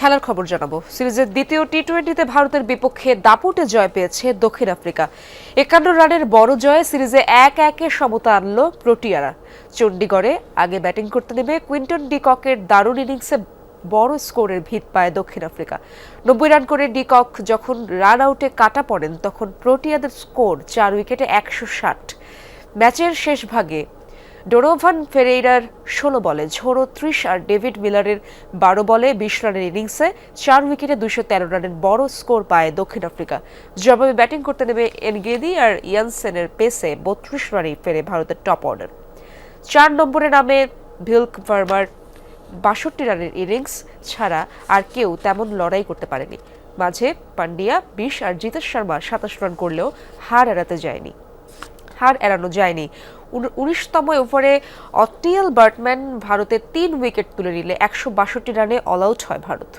খেলার খবর জানাবো। সিরিজের দ্বিতীয় টি-20তে ভারতের বিপক্ষে দাপুটে জয় পেয়েছে দক্ষিণ আফ্রিকা। 51 রানের বড় জয়ে সিরিজে 1-1 সমতা আনলো প্রোটিয়ারা। চণ্ডীগড়ে আগে ব্যাটিং করতে নেমে কুইন্টন ডি ককের দারুণ ইনিংসে বড় স্কোরের ভিত পায় দক্ষিণ আফ্রিকা। 90 রান করে ডি কক যখন রান আউটে কাটা পড়েন তখন প্রোটিয়াদের স্কোর 4 উইকেটে 160। ম্যাচের শেষ ভাগে ডোনোভান ফেরেইরার 16 বলে ঝোড়ো 30 আর ডেভিড মিলারের 12 বলে 20 রানের ইনিংসে 4 উইকেটে 213 রানের বড় স্কোর পায় দক্ষিণ আফ্রিকা। জবাবে ব্যাটিং করতে নেমে এনগেদি আর ইয়ানসেনের পেসে 32 রানেই ফেরে ভারতের টপ অর্ডার। 4 নম্বরে নামে ভিল্ক ভার্মার 62 রানের ইনিংস ছাড়া আর কেউ তেমন লড়াই করতে পারেনি। মাঝে পান্ডিয়া 20 আর জিতেশ শর্মা 27 রান করলেও হার এড়ানো যায়নি। 19তম ওভারে অটিয়েল বার্টম্যান ভারতের 3 উইকেট তুলে নিলে 162 রানে অল আউট হয় ভারত।